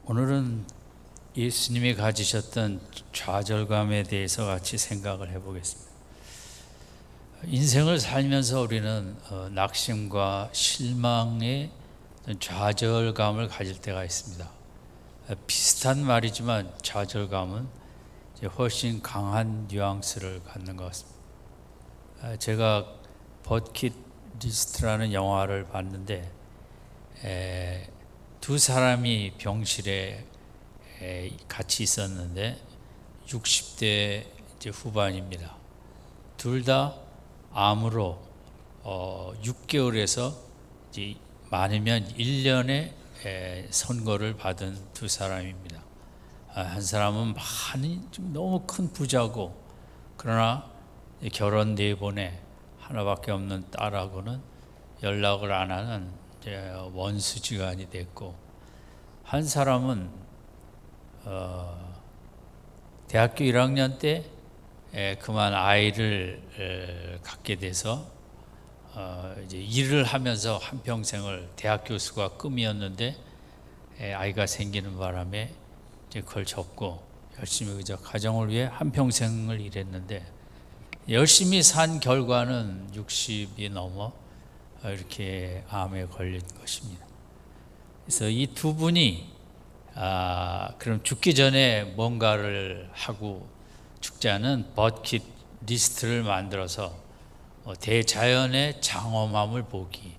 오늘은 예수님이 가지셨던 좌절감에 대해서 같이 생각을 해보겠습니다. 인생을 살면서 우리는 낙심과 실망의 좌절감을 가질 때가 있습니다. 비슷한 말이지만 좌절감은 훨씬 뉘앙스를 갖는 것 같습니다. 제가 버킷리스트라는 영화를 봤는데 두 사람이 병실에 같이 있었는데 60대 후반입니다. 둘 다 암으로 6개월에서 많으면 1년의 선고를 받은 두 사람입니다. 한 사람은 너무 큰 부자고, 그러나 결혼 4번에 하나밖에 없는 딸하고는 연락을 안 하는 원수지간이 됐고, 한 사람은 대학교 1학년 때 그만 아이를 갖게 돼서 이제 일을 하면서 한평생을, 대학 교수가 꿈이었는데 아이가 생기는 바람에 이제 그걸 접고 열심히 그저 가정을 위해 한평생을 일했는데, 열심히 산 결과는 60이 넘어 이렇게 암에 걸린 것입니다. 그래서 이 두 분이 그럼 죽기 전에 뭔가를 하고 죽자는 버킷 리스트를 만들어서 대자연의 장엄함을 보기,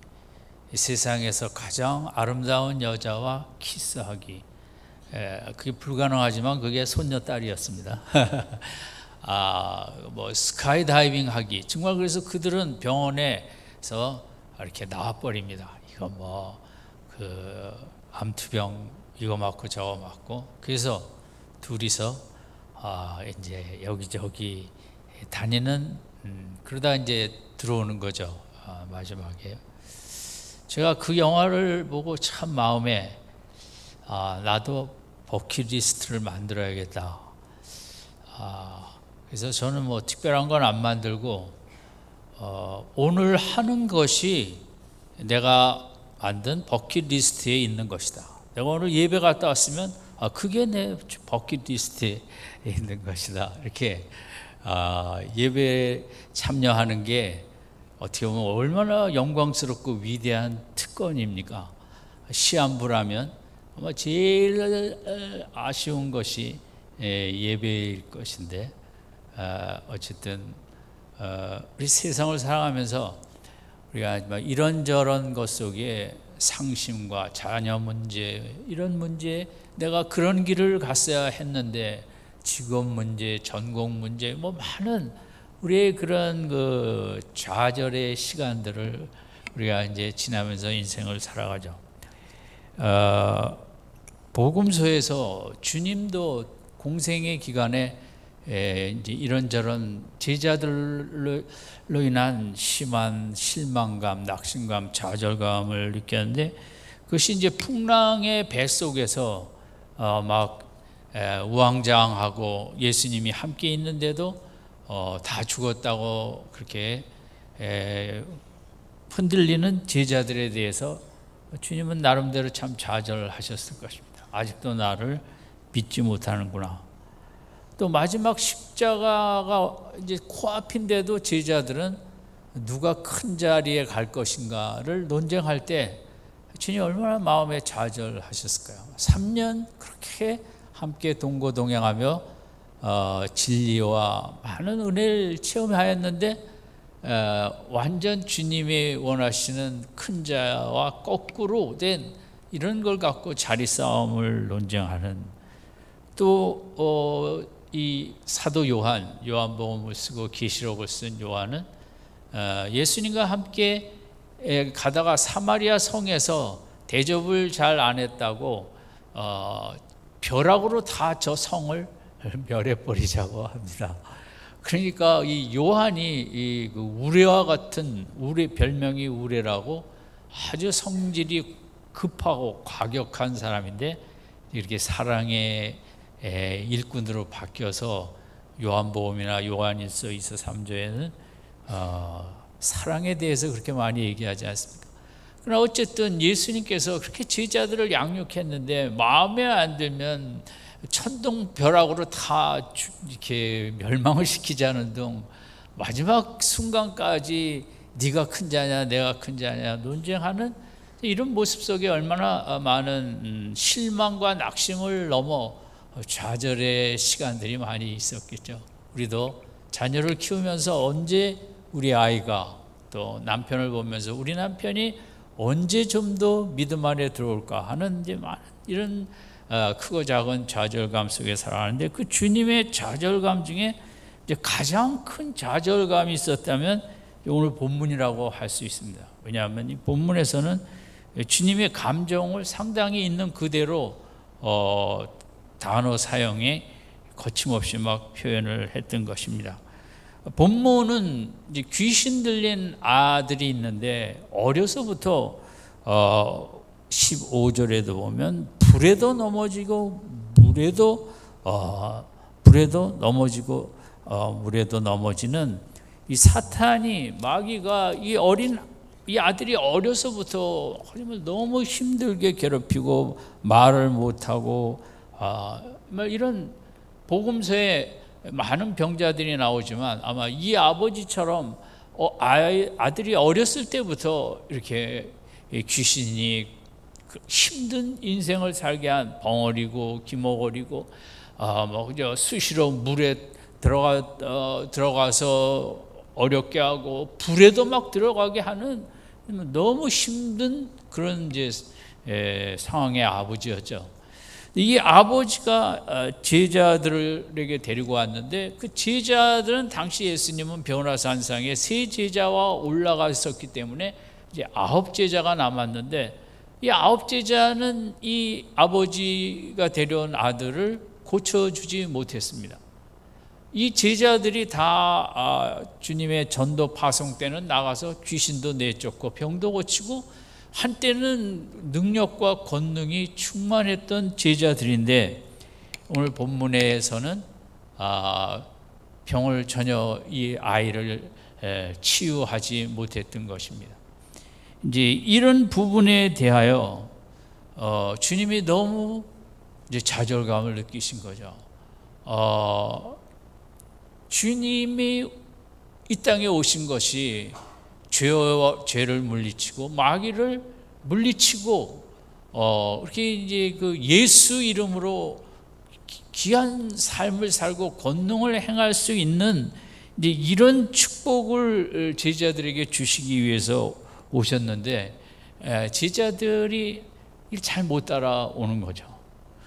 세상에서 가장 아름다운 여자와 키스하기, 그게 불가능하지만 그게 손녀딸이었습니다. 스카이 다이빙 하기, 정말. 그래서 그들은 병원에서 이렇게 나와버립니다. 이거 암투병 이거 맞고 저거 맞고. 그래서 둘이서 이제 여기저기 다니는, 그러다 이제 들어오는 거죠. 마지막에 제가 그 영화를 보고 참 마음에 나도 버킷리스트를 만들어야겠다. 그래서 저는 특별한 건 안 만들고 오늘 하는 것이 내가 만든 버킷리스트에 있는 것이다. 내가 오늘 예배 갔다 왔으면 그게 내 버킷리스트에 있는 것이다. 이렇게 예배 참여하는 게 어떻게 보면 얼마나 영광스럽고 위대한 특권입니까? 시한부라면 아마 제일 아쉬운 것이 예배일 것인데, 어쨌든 우리 세상을 살아가면서 우리가 이런저런 것 속에 상심과 자녀 문제, 이런 문제, 내가 그런 길을 갔어야 했는데 직업 문제, 전공 문제, 많은 우리의 그런 좌절의 시간들을 우리가 이제 지나면서 인생을 살아가죠. 복음서에서 주님도 공생의 기간에 이제 이런저런 제자들로 인한 심한 실망감, 낙심감, 좌절감을 느꼈는데, 그것이 이제 풍랑의 배 속에서 우왕좌왕하고 예수님이 함께 있는데도 다 죽었다고 그렇게 흔들리는 제자들에 대해서 주님은 나름대로 참 좌절하셨을 것입니다. 아직도 나를 믿지 못하는구나. 또 마지막 십자가가 이제 코앞인데도 제자들은 누가 큰 자리에 갈 것인가를 논쟁할 때 주님 얼마나 마음에 좌절하셨을까요? 3년 그렇게 함께 동고동행하며 진리와 많은 은혜를 체험하였는데 완전 주님이 원하시는 큰 자와 거꾸로 된 이런 걸 갖고 자리 싸움을 논쟁하는, 또 이 사도 요한복음을 쓰고 계시록을 쓴 요한은 예수님과 함께 가다가 사마리아 성에서 대접을 잘 안 했다고 벼락으로 다 저 성을 멸해버리자고 합니다. 그러니까 이 요한이 이 우레와 같은, 별명이 우레라고 아주 성질이 급하고 과격한 사람인데, 이렇게 사랑의 일꾼으로 바뀌어서 요한복음이나 요한일서 2서 3조에는 사랑에 대해서 그렇게 많이 얘기하지 않습니까? 그러나 어쨌든 예수님께서 그렇게 제자들을 양육했는데 마음에 안 들면 천둥벼락으로 다 이렇게 멸망을 시키자는 등 마지막 순간까지 네가 큰 자냐 내가 큰 자냐 논쟁하는 이런 모습 속에 얼마나 많은 실망과 낙심을 넘어 좌절의 시간들이 많이 있었겠죠. 우리도 자녀를 키우면서 언제 우리 아이가 또 남편을 보면서 우리 남편이 언제 좀 더 믿음 안에 들어올까 하는 이제 많은 이런 크고 작은 좌절감 속에 살아가는데, 그 주님의 좌절감 중에 이제 가장 큰 좌절감이 있었다면 오늘 본문이라고 할 수 있습니다. 왜냐하면 이 본문에서는 주님의 감정을 상당히 있는 그대로 단어 사용에 거침없이 막 표현을 했던 것입니다. 본문은 이제 귀신 들린 아들이 있는데 어려서부터 15절에도 보면 불에도 넘어지고 물에도 넘어지고 물에도 넘어지는 이 사탄이 마귀가 이 아들이 어려서부터 너무 힘들게 괴롭히고 말을 못하고 이런 복음서에 많은 병자들이 나오지만 아마 이 아버지처럼 아들이 어렸을 때부터 이렇게 귀신이 힘든 인생을 살게 한 벙어리고 기머거리고 수시로 물에 들어가서 어렵게 하고 불에도 막 들어가게 하는 너무 힘든 그런 이제 상황의 아버지였죠. 이 아버지가 제자들에게 데리고 왔는데 그 제자들은 당시 예수님은 변화산상에 세 제자와 올라가 있었기 때문에 이제 9제자가 남았는데, 이 9제자는 이 아버지가 데려온 아들을 고쳐주지 못했습니다. 이 제자들이 다 주님의 전도 파송 때는 나가서 귀신도 내쫓고 병도 고치고 한때는 능력과 권능이 충만했던 제자들인데, 오늘 본문에서는 병을 전혀 이 아이를 치유하지 못했던 것입니다. 이제 이런 부분에 대하여 주님이 너무 이제 좌절감을 느끼신 거죠. 주님이 이 땅에 오신 것이 죄를 물리치고 마귀를 물리치고 이렇게 이제 그 예수 이름으로 귀한 삶을 살고 권능을 행할 수 있는 이제 이런 축복을 제자들에게 주시기 위해서 오셨는데 제자들이 잘 못 따라오는 거죠.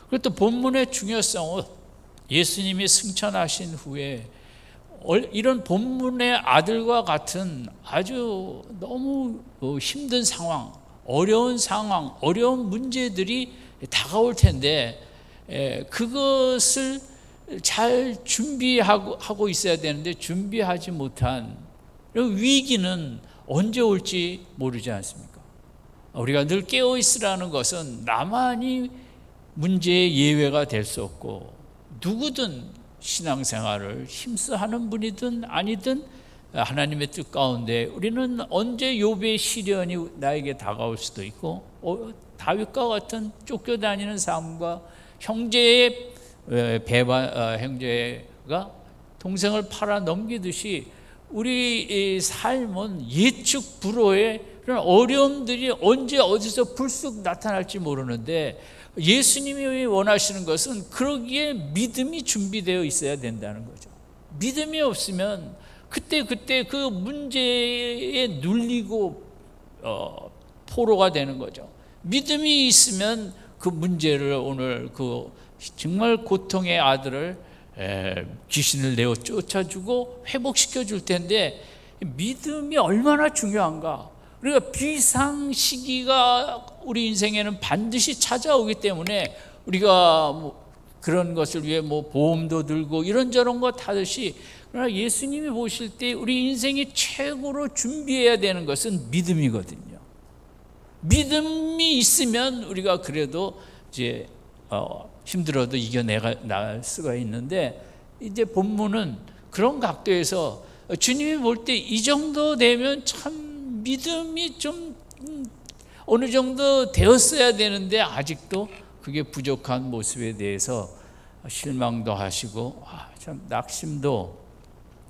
그리고 또 본문의 중요성은 예수님이 승천하신 후에 이런 본문의 아들과 같은 아주 너무 힘든 상황, 어려운 상황, 어려운 문제들이 다가올 텐데 그것을 잘 준비하고 있어야 되는데 준비하지 못한 위기는 언제 올지 모르지 않습니까? 우리가 늘 깨어있으라는 것은 나만이 문제의 예외가 될 수 없고, 누구든 신앙생활을 힘써 하는 분이든 아니든 하나님의 뜻 가운데 우리는 언제 욥의 시련이 나에게 다가올 수도 있고, 다윗과 같은 쫓겨다니는 삶과 형제의 형제가 동생을 팔아 넘기듯이 우리 삶은 예측 불허의 그런 어려움들이 언제 어디서 불쑥 나타날지 모르는데, 예수님이 원하시는 것은 그러기에 믿음이 준비되어 있어야 된다는 거죠. 믿음이 없으면 그때 그 문제에 눌리고 포로가 되는 거죠. 믿음이 있으면 그 문제를 오늘 그 정말 고통의 아들을 귀신을 내어 쫓아주고 회복시켜 줄 텐데, 믿음이 얼마나 중요한가. 우리가 비상시기가 우리 인생에는 반드시 찾아오기 때문에 우리가 그런 것을 위해 보험도 들고 이런저런 거 타듯이, 그러나 예수님이 보실 때 우리 인생이 최고로 준비해야 되는 것은 믿음이거든요. 믿음이 있으면 우리가 그래도 이제 힘들어도 이겨낼 수가 있는데, 이제 본문은 그런 각도에서 주님이 볼 때 이 정도 되면 참 믿음이 좀 어느 정도 되었어야 되는데 아직도 그게 부족한 모습에 대해서 실망도 하시고 참 낙심도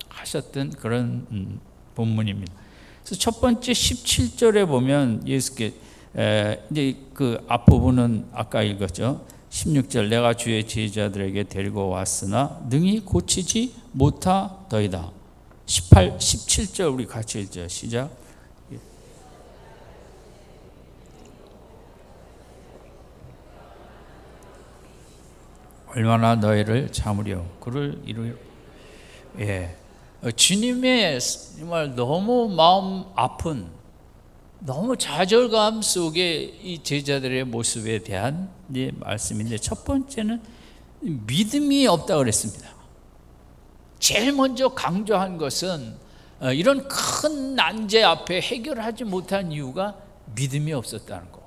하셨던 그런 본문입니다. 그래서 첫 번째 17절에 보면 예수께 이제 그 앞부분은 아까 읽었죠. 16절 내가 주의 제자들에게 데리고 왔으나 능히 고치지 못하더이다. 18, 17절 우리 같이 읽죠. 시작. 얼마나 너희를 참으려 그를 이루려. 주님의 정말 너무 마음 아픈 너무 좌절감 속에 이 제자들의 모습에 대한 말씀인데, 첫 번째는 믿음이 없다고 그랬습니다. 제일 먼저 강조한 것은 이런 큰 난제 앞에 해결하지 못한 이유가 믿음이 없었다는 거.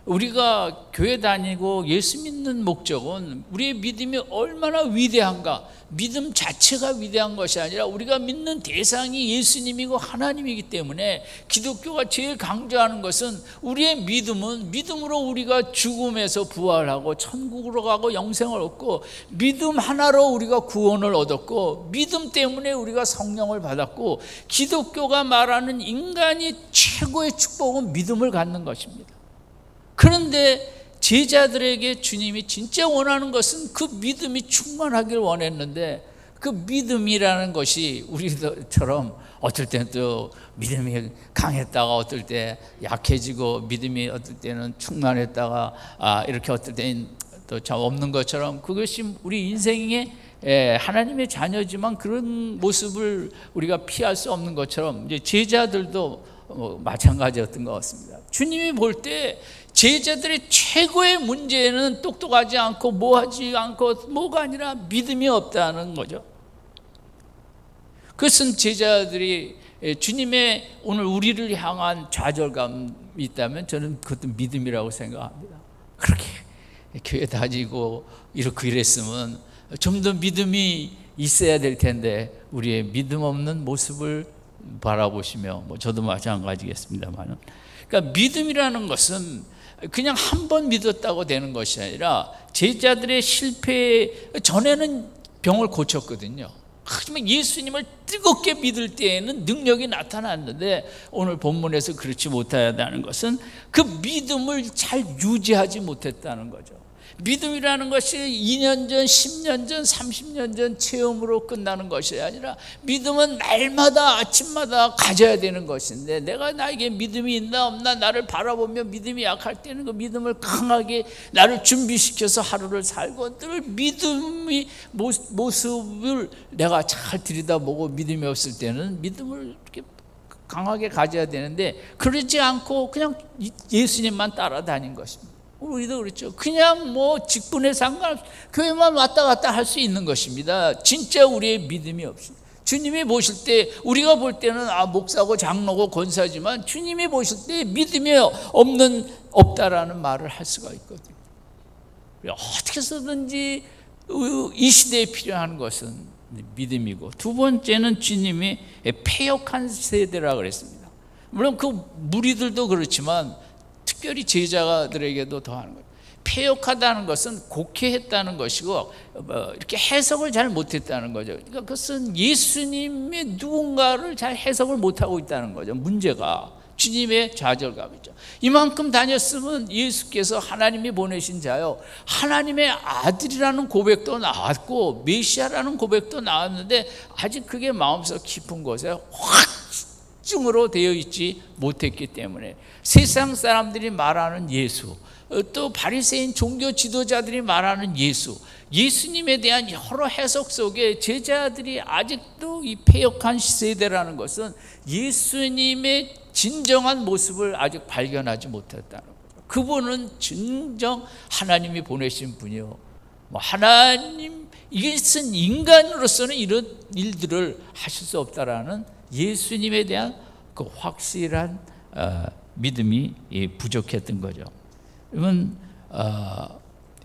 우리가 교회 다니고 예수 믿는 목적은 우리의 믿음이 얼마나 위대한가, 믿음 자체가 위대한 것이 아니라 우리가 믿는 대상이 예수님이고 하나님이기 때문에 기독교가 제일 강조하는 것은 우리의 믿음은 믿음으로 우리가 죽음에서 부활하고 천국으로 가고 영생을 얻고, 믿음 하나로 우리가 구원을 얻었고, 믿음 때문에 우리가 성령을 받았고, 기독교가 말하는 인간이 최고의 축복은 믿음을 갖는 것입니다. 그런데 제자들에게 주님이 진짜 원하는 것은 그 믿음이 충만하길 원했는데, 그 믿음이라는 것이 우리처럼 어떨 때는 또 믿음이 강했다가 어떨 때 약해지고, 믿음이 어떨 때는 충만했다가 이렇게 어떨 때는 또 참 없는 것처럼, 그것이 우리 인생에 하나님의 자녀지만 그런 모습을 우리가 피할 수 없는 것처럼 이제 제자들도 마찬가지였던 것 같습니다. 주님이 볼 때 제자들의 최고의 문제는 똑똑하지 않고 뭐하지 않고 뭐가 아니라 믿음이 없다는 거죠. 그것은 제자들이 주님의 오늘 우리를 향한 좌절감이 있다면 저는 그것도 믿음이라고 생각합니다. 그렇게 교회 다니고 이렇게 이랬으면 좀 더 믿음이 있어야 될 텐데 우리의 믿음 없는 모습을 바라보시며, 저도 마찬가지겠습니다만, 그러니까 믿음이라는 것은 그냥 한 번 믿었다고 되는 것이 아니라, 제자들의 실패 전에는 병을 고쳤거든요. 하지만 예수님을 뜨겁게 믿을 때에는 능력이 나타났는데, 오늘 본문에서 그렇지 못하다는 것은 그 믿음을 잘 유지하지 못했다는 거죠. 믿음이라는 것이 2년 전, 10년 전, 30년 전 체험으로 끝나는 것이 아니라, 믿음은 날마다 아침마다 가져야 되는 것인데, 내가 나에게 믿음이 있나 없나 나를 바라보며 믿음이 약할 때는 그 믿음을 강하게 나를 준비시켜서 하루를 살고, 늘 믿음의 모습을 내가 잘 들여다보고, 믿음이 없을 때는 믿음을 이렇게 강하게 가져야 되는데, 그러지 않고 그냥 예수님만 따라다닌 것입니다. 우리도 그렇죠. 그냥 직분에 상관없이 교회만 왔다 갔다 할 수 있는 것입니다. 진짜 우리의 믿음이 없습니다. 주님이 보실 때, 우리가 볼 때는 목사고 장로고 권사지만, 주님이 보실 때 믿음이 없다라는 말을 할 수가 있거든요. 어떻게 해서든지 이 시대에 필요한 것은 믿음이고, 두 번째는 주님이 패역한 세대라고 그랬습니다. 물론 그 무리들도 그렇지만 특별히 제자들에게도 더하는 거예요. 패역하다는 것은 곡해했다는 것이고, 이렇게 해석을 잘 못했다는 거죠. 그러니까 그것은 예수님의 누군가를 잘 해석을 못하고 있다는 거죠. 문제가 주님의 좌절감이죠. 이만큼 다녔으면 예수께서 하나님이 보내신 자요, 하나님의 아들이라는 고백도 나왔고 메시아라는 고백도 나왔는데, 아직 그게 마음속 깊은 곳에 확증으로 되어 있지 못했기 때문에, 세상 사람들이 말하는 예수, 또 바리새인 종교 지도자들이 말하는 예수님에 대한 여러 해석 속에 제자들이 아직도 이 패역한 세대라는 것은 예수님의 진정한 모습을 아직 발견하지 못했다는 거죠. 그분은 진정 하나님이 보내신 분이요, 하나님, 이것은 인간으로서는 이런 일들을 하실 수 없다라는 예수님에 대한 그 확실한 믿음이 부족했던 거죠. 그러면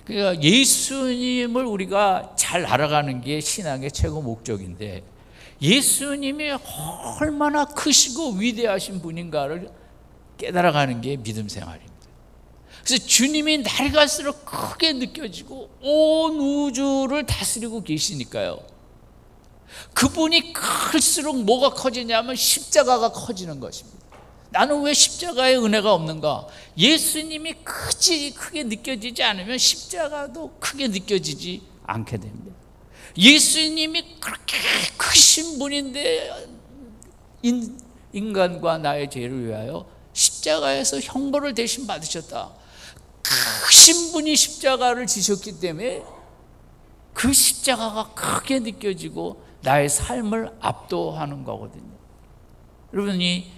그러니까 예수님을 우리가 잘 알아가는 게 신앙의 최고 목적인데, 예수님이 얼마나 크시고 위대하신 분인가를 깨달아가는 게 믿음 생활입니다. 그래서 주님이 날이 갈수록 크게 느껴지고 온 우주를 다스리고 계시니까요. 그분이 클수록 뭐가 커지냐면 십자가가 커지는 것입니다. 나는 왜 십자가의 은혜가 없는가? 예수님이 크게 느껴지지 않으면 십자가도 크게 느껴지지 않게 됩니다. 예수님이 그렇게 크신 분인데 인간과 나의 죄를 위하여 십자가에서 형벌을 대신 받으셨다. 크신 분이 십자가를 지셨기 때문에 그 십자가가 크게 느껴지고 나의 삶을 압도하는 거거든요. 여러분이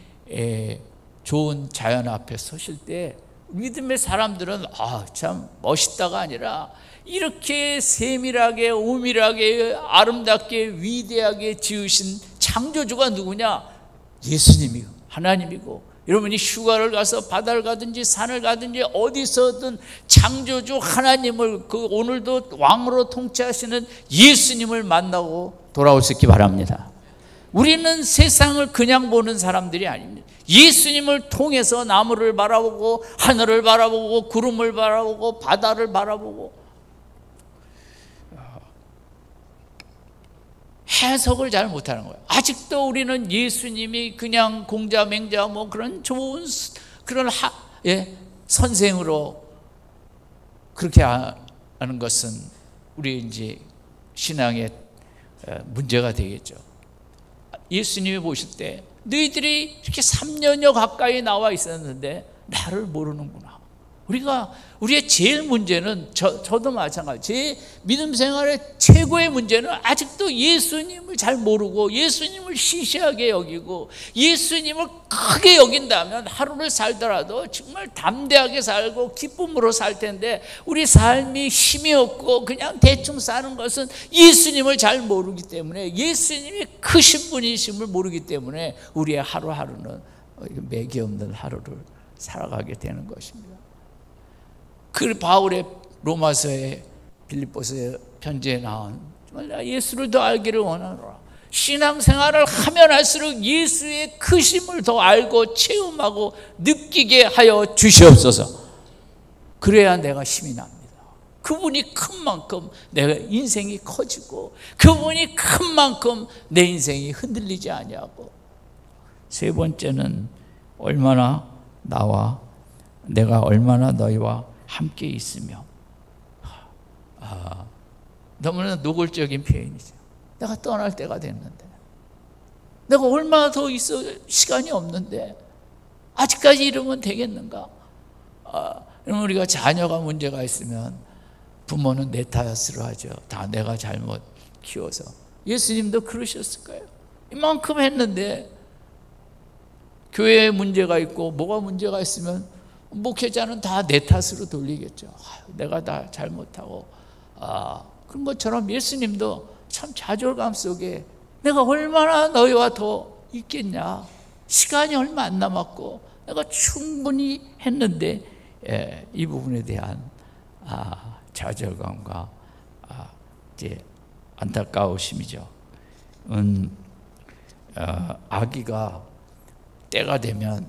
좋은 자연 앞에 서실 때 믿음의 사람들은 참 멋있다가 아니라 이렇게 세밀하게 오밀하게 아름답게 위대하게 지으신 창조주가 누구냐? 예수님이고 하나님이고, 여러분이 휴가를 가서 바다를 가든지 산을 가든지 어디서든 창조주 하나님을 오늘도 왕으로 통치하시는 예수님을 만나고 돌아올 수 있기 바랍니다. 우리는 세상을 그냥 보는 사람들이 아닙니다. 예수님을 통해서 나무를 바라보고 하늘을 바라보고 구름을 바라보고 바다를 바라보고 해석을 잘 못하는 거예요. 아직도 우리는 예수님이 그냥 공자 맹자 그런 좋은 그런 선생으로 그렇게 하는 것은 우리 이제 신앙의 문제가 되겠죠. 예수님이 보실 때 너희들이 이렇게 3년여 가까이 나와 있었는데 나를 모르는구나. 우리의 제일 문제는 저도 마찬가지. 제 믿음 생활의 최고의 문제는 아직도 예수님을 잘 모르고 예수님을 시시하게 여기고 예수님을 크게 여긴다면 하루를 살더라도 정말 담대하게 살고 기쁨으로 살 텐데 우리 삶이 힘이 없고 그냥 대충 사는 것은 예수님을 잘 모르기 때문에, 예수님이 크신 분이심을 모르기 때문에 우리의 하루하루는 맥이 없는 하루를 살아가게 되는 것입니다. 그 바울의 로마서에 빌립보서의 편지에 나온 정말 예수를 더 알기를 원하노라. 신앙생활을 하면 할수록 예수의 크심을 더 알고 체험하고 느끼게 하여 주시옵소서. 그래야 내가 힘이 납니다. 그분이 큰 만큼 내 인생이 커지고 그분이 큰 만큼 내 인생이 흔들리지 아니하고, 세 번째는 내가 얼마나 너희와 함께 있으며. 너무나 노골적인 표현이죠. 내가 떠날 때가 됐는데, 내가 얼마나 더 있어 시간이 없는데 아직까지 이러면 되겠는가? 우리가 자녀가 문제가 있으면 부모는 내 탓으로 하죠. 다 내가 잘못 키워서. 예수님도 그러셨을 거예요. 이만큼 했는데 교회에 문제가 있고 뭐가 문제가 있으면 목회자는 다 내 탓으로 돌리겠죠. 내가 다 잘못하고. 그런 것처럼 예수님도 참 좌절감 속에 내가 얼마나 너희와 더 있겠냐, 시간이 얼마 안 남았고 내가 충분히 했는데, 이 부분에 대한 좌절감과 이제 안타까우심이죠. 아기가 때가 되면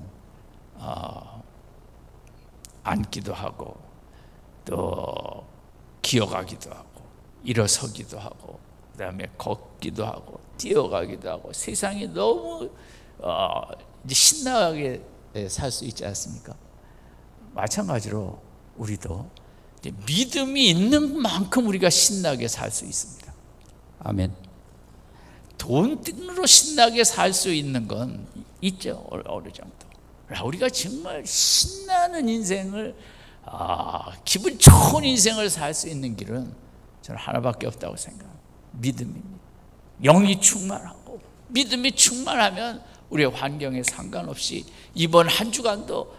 앉기도 하고 또 기어가기도 하고 일어서기도 하고 그다음에 걷기도 하고 뛰어가기도 하고 세상이 너무 이제 신나게 살 수 있지 않습니까? 마찬가지로 우리도 이제 믿음이 있는 만큼 우리가 신나게 살 수 있습니다. 아멘. 돈으로 신나게 살 수 있는 건 있죠, 어느 정도. 우리가 정말 신나는 인생을, 기분 좋은 인생을 살 수 있는 길은 저는 하나밖에 없다고 생각합니다. 믿음입니다. 영이 충만하고 믿음이 충만하면 우리의 환경에 상관없이 이번 한 주간도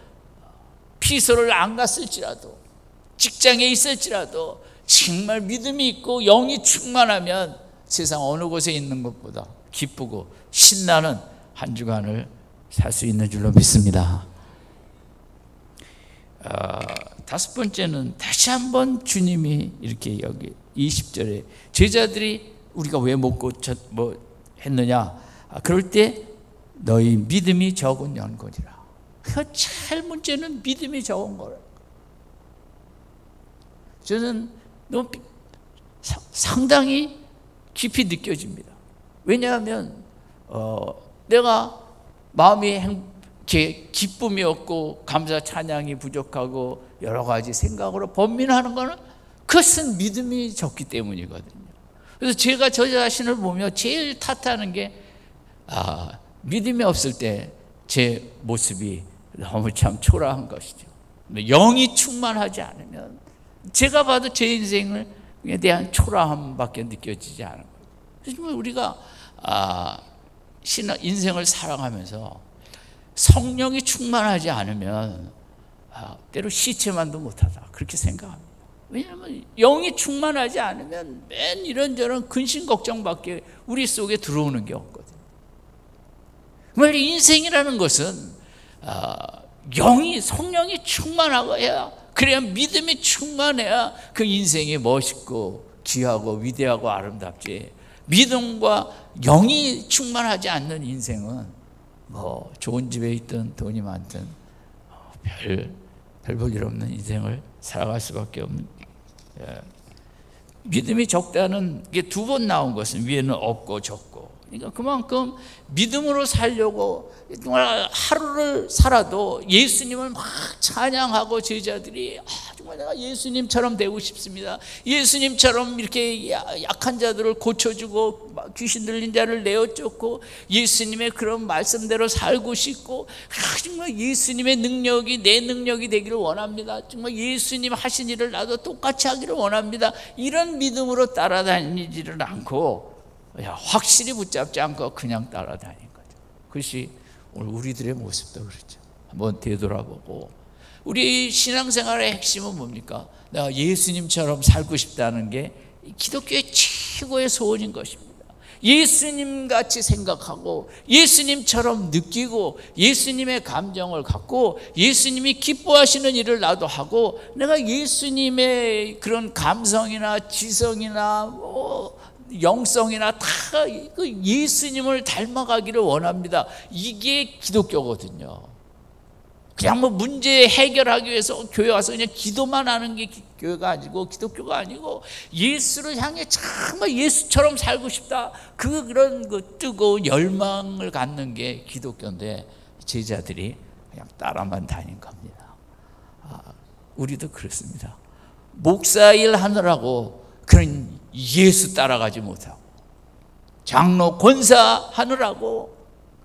피서를 안 갔을지라도 직장에 있을지라도 정말 믿음이 있고 영이 충만하면 세상 어느 곳에 있는 것보다 기쁘고 신나는 한 주간을 살 수 있는 줄로 믿습니다. 다섯 번째는 다시 한번 주님이 이렇게 여기 20절에 제자들이 우리가 왜 못 했느냐, 그럴 때 너희 믿음이 적은 연고니라. 그 제일 문제는 믿음이 적은 거예요. 저는 너무 상당히 깊이 느껴집니다. 왜냐하면 내가 마음이 기쁨이 없고 감사 찬양이 부족하고 여러 가지 생각으로 번민하는 거는 그것은 믿음이 적기 때문이거든요. 그래서 제가 저 자신을 보며 제일 탓하는 게 믿음이 없을 때 제 모습이 너무 참 초라한 것이죠. 영이 충만하지 않으면 제가 봐도 제 인생에 대한 초라함밖에 느껴지지 않은 거예요. 그래서 우리가 인생을 살아가면서 성령이 충만하지 않으면 때로 시체만도 못하다 그렇게 생각합니다. 왜냐하면 영이 충만하지 않으면 맨 이런저런 근심 걱정밖에 우리 속에 들어오는 게 없거든요. 정말 인생이라는 것은 성령이 충만하고 해야, 그래야 믿음이 충만해야 그 인생이 멋있고 귀하고 위대하고 아름답지, 믿음과 영이 충만하지 않는 인생은 뭐 좋은 집에 있든 돈이 많든 별 볼 일 없는 인생을 살아갈 수밖에 없는. 믿음이 적다는 게 두 번 나온 것은 위에는 없고 적고, 그러니까 그만큼 믿음으로 살려고 정말 하루를 살아도 예수님을 막 찬양하고 제자들이 정말 내가 예수님처럼 되고 싶습니다. 예수님처럼 이렇게 약한 자들을 고쳐주고 귀신 들린 자를 내어쫓고 예수님의 그런 말씀대로 살고 싶고, 정말 예수님의 능력이 내 능력이 되기를 원합니다. 정말 예수님 하신 일을 나도 똑같이 하기를 원합니다. 이런 믿음으로 따라다니지를 않고 확실히 붙잡지 않고 그냥 따라다닌 거죠. 그것이 오늘 우리들의 모습도 그렇죠. 한번 되돌아보고, 우리 신앙생활의 핵심은 뭡니까? 내가 예수님처럼 살고 싶다는 게 기독교의 최고의 소원인 것입니다. 예수님같이 생각하고 예수님처럼 느끼고 예수님의 감정을 갖고 예수님이 기뻐하시는 일을 나도 하고, 내가 예수님의 그런 감성이나 지성이나 영성이나 다 예수님을 닮아가기를 원합니다. 이게 기독교거든요. 그냥 뭐 문제 해결하기 위해서 교회 와서 그냥 기도만 하는 게 교회가 아니고 기독교가 아니고, 예수를 향해 정말 예수처럼 살고 싶다, 그런 그 뜨거운 열망을 갖는 게 기독교인데, 제자들이 그냥 따라만 다닌 겁니다. 우리도 그렇습니다. 목사일 하느라고 그런 예수 따라가지 못하고, 장로 권사 하느라고,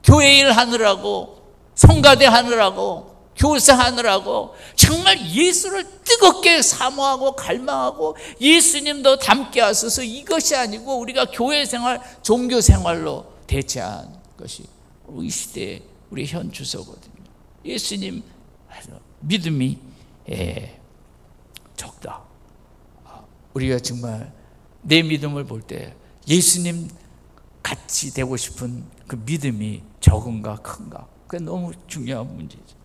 교회 일 하느라고, 성가대 하느라고, 교사 하느라고 정말 예수를 뜨겁게 사모하고 갈망하고 예수님도 닮게 하소서, 이것이 아니고 우리가 교회 생활, 종교 생활로 대체한 것이 이 시대의 우리 현 주소거든요. 예수님 믿음이 적다. 우리가 정말 내 믿음을 볼 때 예수님 같이 되고 싶은 그 믿음이 적은가 큰가, 그게 너무 중요한 문제죠.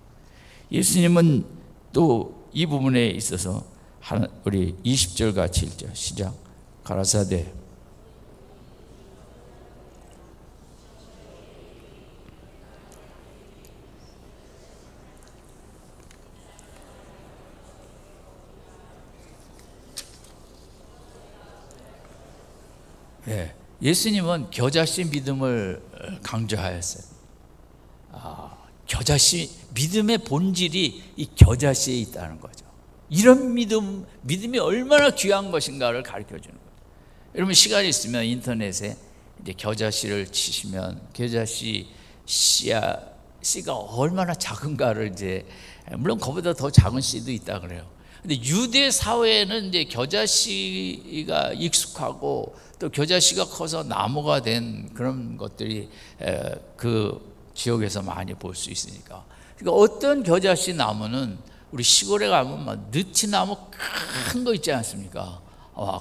예수님은 또 이 부분에 있어서 우리 20절 같이 읽죠. 시작. 가라사대 예수님은 겨자씨 믿음을 강조하였어요. 겨자씨 믿음의 본질이 이 겨자씨에 있다는 거죠. 이런 믿음이 얼마나 귀한 것인가를 가르쳐 주는 거예요. 여러분 시간이 있으면 인터넷에 이제 겨자씨를 치시면 겨자씨 씨가 얼마나 작은가를 이제, 물론 그보다 더 작은 씨도 있다 그래요. 근데 유대 사회에는 이제 겨자씨가 익숙하고 또 겨자씨가 커서 나무가 된 그런 것들이 그 지역에서 많이 볼 수 있으니까. 그러니까 어떤 겨자씨 나무는 우리 시골에 가면 막 느티나무 큰 거 있지 않습니까?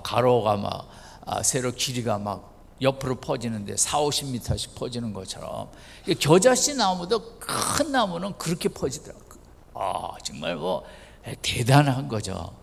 가로가 막 세로 길이가 막 옆으로 퍼지는데 40-50m씩 퍼지는 것처럼, 겨자씨 나무도 큰 나무는 그렇게 퍼지더라고요. 정말 뭐 대단한 거죠.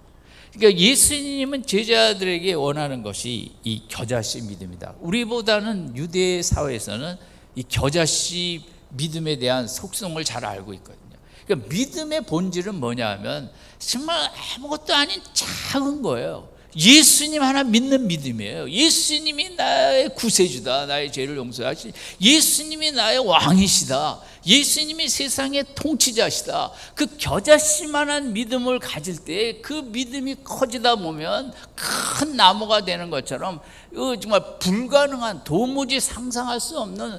그러니까 예수님은 제자들에게 원하는 것이 이 겨자씨 믿음이다. 우리보다는 유대 사회에서는 이 겨자씨 믿음에 대한 속성을 잘 알고 있거든요. 그러니까 믿음의 본질은 뭐냐면 정말 아무것도 아닌 작은 거예요. 예수님 하나 믿는 믿음이에요. 예수님이 나의 구세주다, 나의 죄를 용서하시, 예수님이 나의 왕이시다, 예수님이 세상의 통치자시다. 그 겨자씨만한 믿음을 가질 때 그 믿음이 커지다 보면 큰 나무가 되는 것처럼 정말 불가능한, 도무지 상상할 수 없는,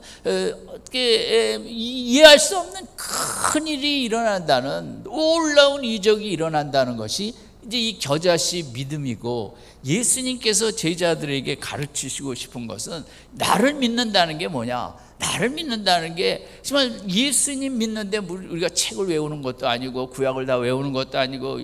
어떻게 이해할 수 없는 큰 일이 일어난다는, 놀라운 이적이 일어난다는 것이 이제 이 겨자씨 믿음이고, 예수님께서 제자들에게 가르치시고 싶은 것은 나를 믿는다는 게 뭐냐? 나를 믿는다는 게 정말 예수님 믿는데 우리가 책을 외우는 것도 아니고 구약을 다 외우는 것도 아니고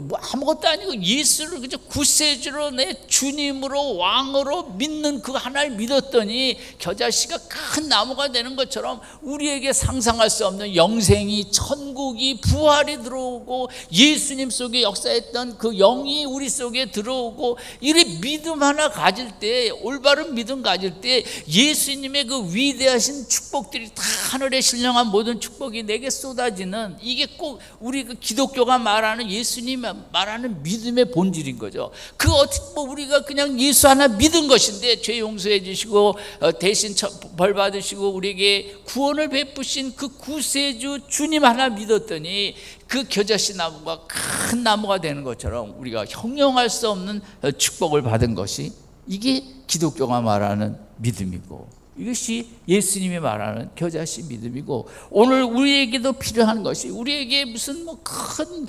뭐 아무것도 아니고 예수를 그저 구세주로 내 주님으로 왕으로 믿는 그 하나를 믿었더니 겨자씨가 큰 나무가 되는 것처럼 우리에게 상상할 수 없는 영생이, 천국이, 부활이 들어오고 예수님 속에 역사했던 그 영이 우리 속에 들어오고, 이 믿음 하나 가질 때, 올바른 믿음 가질 때 예수님의 그 위대하신 축복들이 다 하늘에 신령한 모든 축복이 내게 쏟아지는, 이게 꼭 우리 그 기독교가 말하는, 예수님 말하는 믿음의 본질인 거죠. 그 어떻게 뭐 우리가 그냥 예수 하나 믿은 것인데 죄 용서해 주시고 대신 벌 받으시고 우리에게 구원을 베푸신 그 구세주 주님 하나 믿었더니 그 겨자씨 나무가 큰 나무가 되는 것처럼 우리가 형용할 수 없는 축복을 받은 것이, 이게 기독교가 말하는 믿음이고, 이것이 예수님이 말하는 겨자씨 믿음이고, 오늘 우리에게도 필요한 것이, 우리에게 무슨 뭐 큰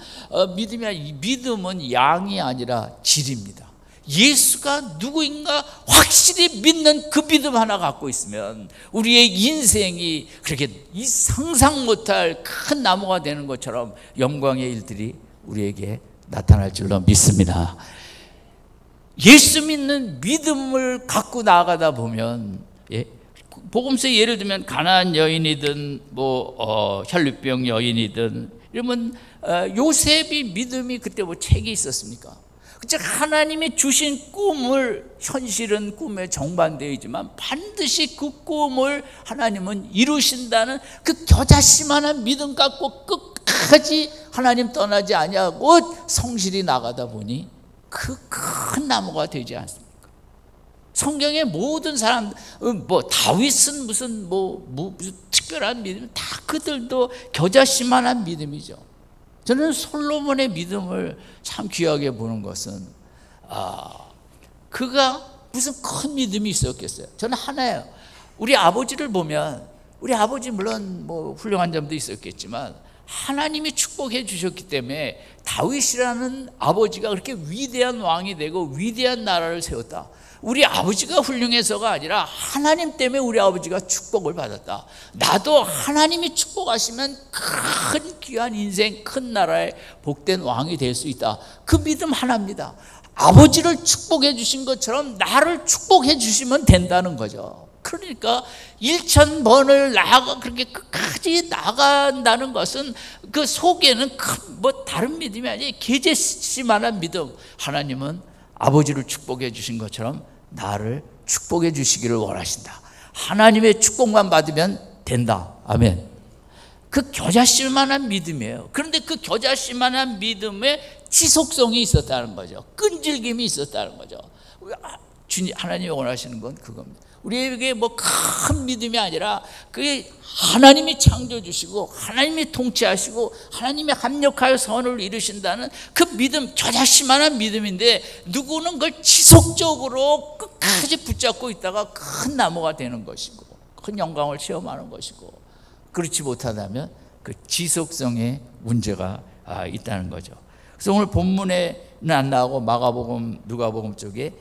믿음이 아니라, 이 믿음은 양이 아니라 질입니다. 예수가 누구인가 확실히 믿는 그 믿음 하나 갖고 있으면 우리의 인생이 그렇게 이 상상 못할 큰 나무가 되는 것처럼 영광의 일들이 우리에게 나타날 줄로 믿습니다. 예수 믿는 믿음을 갖고 나아가다 보면, 복음서에 예를 들면 가나안 여인이든 뭐 혈류병 여인이든 이러면 요셉이 믿음이 그때 뭐 책이 있었습니까? 즉 하나님이 주신 꿈을, 현실은 꿈에 정반대이지만 반드시 그 꿈을 하나님은 이루신다는 그 겨자씨만한 믿음 갖고 끝까지 하나님 떠나지 아니하고 성실히 나가다 보니 그 큰 나무가 되지 않습니까? 성경의 모든 사람, 뭐 다윗은 무슨 특별한 믿음, 다 그들도 겨자씨만한 믿음이죠. 저는 솔로몬의 믿음을 참 귀하게 보는 것은, 그가 무슨 큰 믿음이 있었겠어요? 저는 하나예요. 우리 아버지를 보면, 우리 아버지 물론 뭐 훌륭한 점도 있었겠지만 하나님이 축복해 주셨기 때문에 다윗이라는 아버지가 그렇게 위대한 왕이 되고 위대한 나라를 세웠다. 우리 아버지가 훌륭해서가 아니라 하나님 때문에 우리 아버지가 축복을 받았다. 나도 하나님이 축복하시면 큰 귀한 인생, 큰 나라의 복된 왕이 될 수 있다. 그 믿음 하나입니다. 아버지를 축복해 주신 것처럼 나를 축복해 주시면 된다는 거죠. 그러니까 1000번을 그렇게 끝까지 나간다는 것은 그 속에는 뭐 다른 믿음이 아니에요. 겨자씨만한 믿음. 하나님은 아버지를 축복해 주신 것처럼 나를 축복해 주시기를 원하신다. 하나님의 축복만 받으면 된다. 아멘. 그 겨자씨만한 믿음이에요. 그런데 그 겨자씨만한 믿음에 지속성이 있었다는 거죠. 끈질김이 있었다는 거죠. 하나님이 원하시는 건 그겁니다. 우리에게 뭐 큰 믿음이 아니라 그게 하나님이 창조해 주시고 하나님이 통치하시고 하나님이 합력하여 선을 이루신다는 그 믿음, 겨자씨만한 믿음인데, 누구는 그걸 지속적으로 끝까지 붙잡고 있다가 큰 나무가 되는 것이고 큰 영광을 체험하는 것이고, 그렇지 못하다면 그 지속성에 문제가 있다는 거죠. 그래서 오늘 본문에는 안 나오고 마가복음, 누가복음 쪽에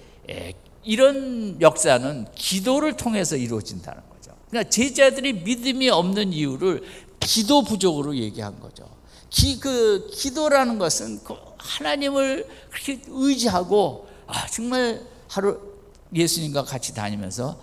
이런 역사는 기도를 통해서 이루어진다는 거죠. 그러니까 제자들이 믿음이 없는 이유를 기도 부족으로 얘기한 거죠. 기도라는 것은 하나님을 그렇게 의지하고, 정말 하루 예수님과 같이 다니면서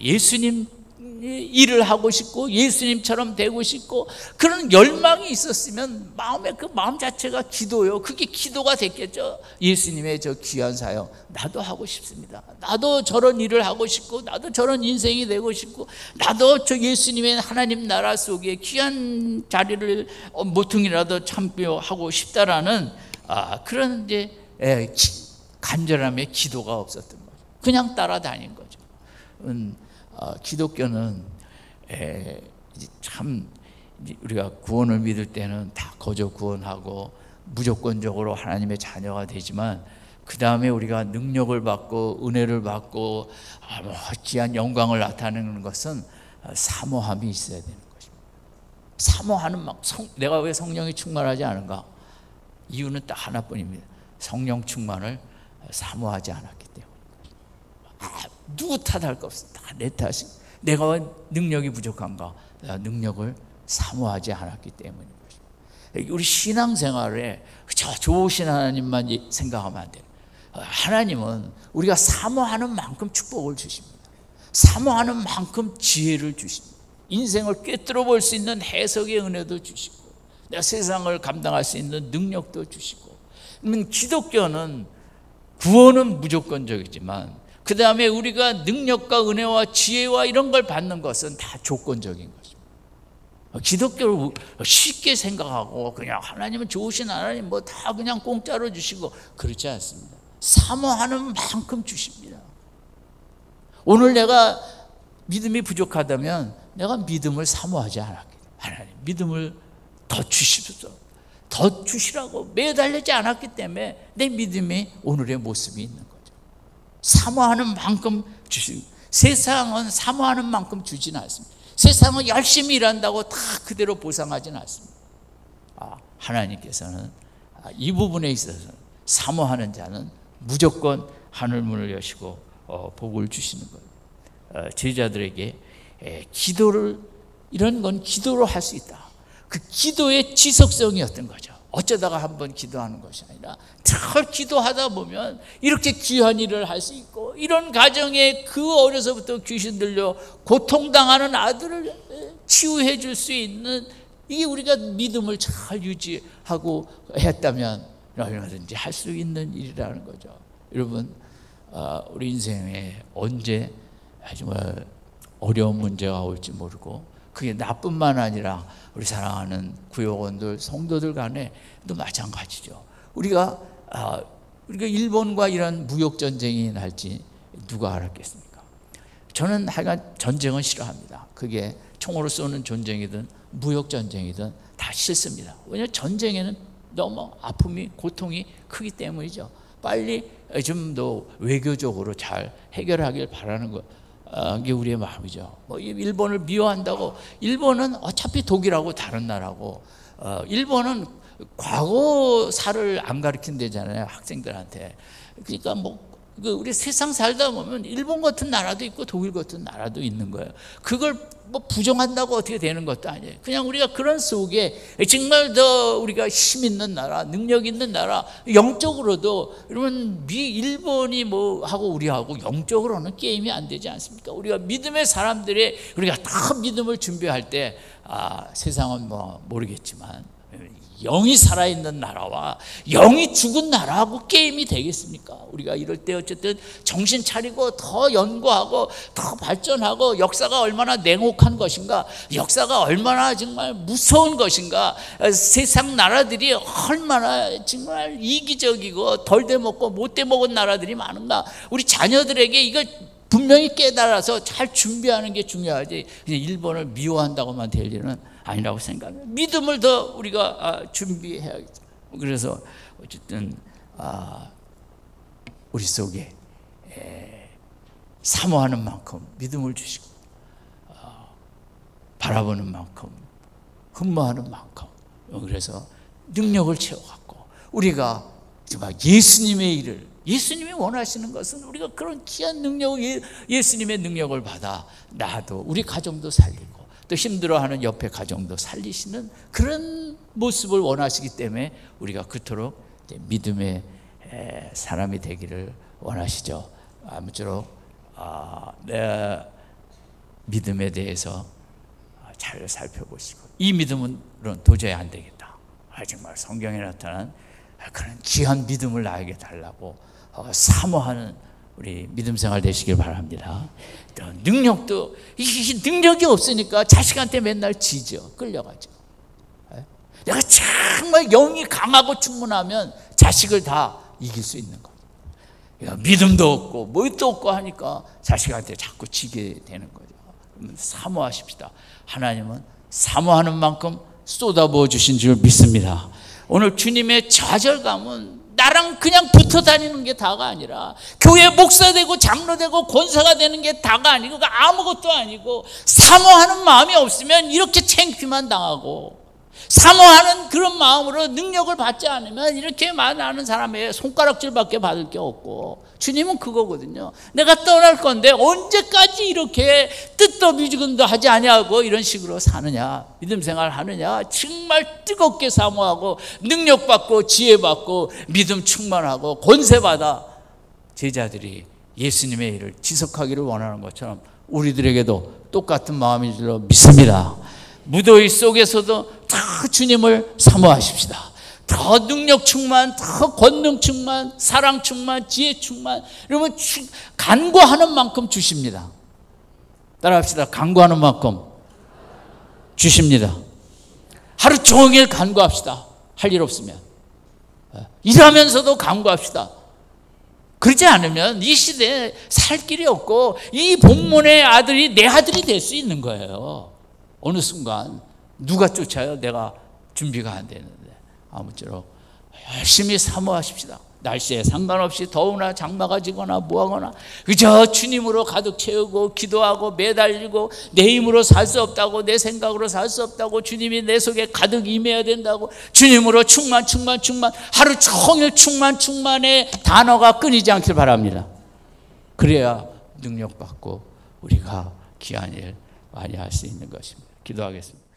예수님 일을 하고 싶고 예수님처럼 되고 싶고 그런 열망이 있었으면 마음의 그 마음 자체가 기도요. 그게 기도가 됐겠죠. 예수님의 저 귀한 사역 나도 하고 싶습니다. 나도 저런 일을 하고 싶고 나도 저런 인생이 되고 싶고 나도 저 예수님의 하나님 나라 속에 귀한 자리를 모퉁이라도 참여하고 싶다라는 그런 이제 간절함의 기도가 없었던 거죠. 그냥 따라다닌 거죠. 기독교는 참 우리가 구원을 믿을 때는 다 거저 구원하고 무조건적으로 하나님의 자녀가 되지만 그 다음에 우리가 능력을 받고 은혜를 받고 귀한 영광을 나타내는 것은 사모함이 있어야 되는 것입니다. 사모하는 내가 왜 성령이 충만하지 않은가? 이유는 딱 하나뿐입니다. 성령 충만을 사모하지 않았기 때문에. 누구 탓할 거 없어. 다 내 탓이. 내가 왜 능력이 부족한가? 내가 능력을 사모하지 않았기 때문인 것입니다. 우리 신앙생활에 저 좋으신 하나님만 생각하면 안 돼요. 하나님은 우리가 사모하는 만큼 축복을 주십니다. 사모하는 만큼 지혜를 주십니다. 인생을 꿰뚫어 볼 수 있는 해석의 은혜도 주시고 내가 세상을 감당할 수 있는 능력도 주시고. 기독교는 구원은 무조건적이지만 그 다음에 우리가 능력과 은혜와 지혜와 이런 걸 받는 것은 다 조건적인 것입니다. 기독교를 쉽게 생각하고 그냥 하나님은 좋으신 하나님 뭐 다 그냥 공짜로 주시고 그렇지 않습니다. 사모하는 만큼 주십니다. 오늘 내가 믿음이 부족하다면 내가 믿음을 사모하지 않았기 때문에 하나님 믿음을 더 주시소서, 더 주시라고 매달리지 않았기 때문에 내 믿음이 오늘의 모습이 있는 거죠. 사모하는 만큼 주시고 세상은 사모하는 만큼 주지는 않습니다. 세상은 열심히 일한다고 다 그대로 보상하지는 않습니다. 하나님께서는 이 부분에 있어서 사모하는 자는 무조건 하늘문을 여시고 복을 주시는 거예요. 제자들에게 기도를 이런 건 기도로 할 수 있다. 그 기도의 지속성이었던 거죠. 어쩌다가 한번 기도하는 것이 아니라 늘 기도하다 보면 이렇게 귀한 일을 할 수 있고 이런 가정에 그 어려서부터 귀신 들려 고통당하는 아들을 치유해 줄 수 있는 이게 우리가 믿음을 잘 유지하고 했다면 얼마든지 할 수 있는 일이라는 거죠. 여러분 우리 인생에 언제 정말 어려운 문제가 올지 모르고 그게 나뿐만 아니라 우리 사랑하는 구역원들, 성도들 간에도 마찬가지죠. 우리가 일본과 이런 무역 전쟁이 날지 누가 알았겠습니까? 저는 하여간 전쟁은 싫어합니다. 그게 총으로 쏘는 전쟁이든 무역 전쟁이든 다 싫습니다. 왜냐하면 전쟁에는 너무 아픔이 고통이 크기 때문이죠. 빨리 좀 더 외교적으로 잘 해결하길 바라는 것. 이게 우리의 마음이죠. 일본을 미워한다고 일본은 어차피 독일하고 다른 나라고 일본은 과거사를 안 가르친대잖아요 학생들한테. 그러니까 우리 세상 살다 보면 일본 같은 나라도 있고 독일 같은 나라도 있는 거예요. 그걸 부정한다고 어떻게 되는 것도 아니에요. 그냥 우리가 그런 속에 정말 더 우리가 힘 있는 나라, 능력 있는 나라, 영적으로도 여러분 일본이 하고 우리하고 영적으로는 게임이 안 되지 않습니까? 우리가 믿음의 사람들이 우리가 다 믿음을 준비할 때 세상은 모르겠지만 영이 살아있는 나라와 영이 죽은 나라하고 게임이 되겠습니까? 우리가 이럴 때 어쨌든 정신 차리고 더 연구하고 더 발전하고 역사가 얼마나 냉혹한 것인가, 역사가 얼마나 정말 무서운 것인가, 세상 나라들이 얼마나 정말 이기적이고 덜 돼먹고 못 돼먹은 나라들이 많은가, 우리 자녀들에게 이걸 분명히 깨달아서 잘 준비하는 게 중요하지 일본을 미워한다고만 될 일은 아니라고 생각해요. 믿음을 더 우리가 준비해야겠죠. 그래서 어쨌든 우리 속에 사모하는 만큼 믿음을 주시고 바라보는 만큼 흠모하는 만큼 그래서 능력을 채워갖고 우리가 정말 예수님의 일을 예수님이 원하시는 것은 우리가 그런 귀한 능력 예수님의 능력을 받아 나도 우리 가정도 살리고 또 힘들어하는 옆에 가정도 살리시는 그런 모습을 원하시기 때문에 우리가 그토록 믿음의 사람이 되기를 원하시죠. 아무쪼록 믿음에 대해서 잘 살펴보시고, 이 믿음은 도저히 안 되겠다, 정말 성경에 나타난 그런 귀한 믿음을 나에게 달라고 사모하는 우리 믿음 생활 되시길 바랍니다. 또 능력도, 이 능력이 없으니까 자식한테 맨날 지죠. 끌려가죠. 내가 정말 영이 강하고 충분하면 자식을 다 이길 수 있는 거예요. 믿음도 없고 뭣도 없고 하니까 자식한테 자꾸 지게 되는 거죠. 사모하십시다. 하나님은 사모하는 만큼 쏟아부어 주신 줄 믿습니다. 오늘 주님의 좌절감은 나랑 그냥 붙어 다니는 게 다가 아니라, 교회 목사 되고 장로 되고 권사가 되는 게 다가 아니고, 아무것도 아니고, 사모하는 마음이 없으면 이렇게 창피만 당하고, 사모하는 그런 마음으로 능력을 받지 않으면 이렇게 많은 사람의 손가락질밖에 받을 게 없고, 주님은 그거거든요. 내가 떠날 건데 언제까지 이렇게 뜨떠미지근도 하지 아니하고 이런 식으로 사느냐, 믿음 생활 하느냐, 정말 뜨겁게 사모하고 능력받고 지혜받고 믿음 충만하고 권세받아 제자들이 예수님의 일을 지속하기를 원하는 것처럼 우리들에게도 똑같은 마음인 줄로 믿습니다. 무더위 속에서도 더 주님을 사모하십시다. 더 능력 충만, 더 권능 충만, 사랑 충만, 지혜 충만. 여러분, 간구하는 만큼 주십니다. 따라합시다. 간구하는 만큼 주십니다. 하루 종일 간구합시다. 할 일 없으면. 일하면서도 간구합시다. 그러지 않으면 이 시대에 살 길이 없고, 이 본문의 아들이 내 아들이 될 수 있는 거예요. 어느 순간 누가 쫓아요? 내가 준비가 안 되는데. 아무쪼록 열심히 사모하십시다. 날씨에 상관없이 더우나 장마가 지거나 뭐하거나 그저 주님으로 가득 채우고 기도하고 매달리고, 내 힘으로 살 수 없다고, 내 생각으로 살 수 없다고, 주님이 내 속에 가득 임해야 된다고, 주님으로 충만 충만 충만, 하루 종일 충만 충만의 단어가 끊이지 않길 바랍니다. 그래야 능력받고 우리가 귀한 일 많이 할 수 있는 것입니다. 기도하겠습니다.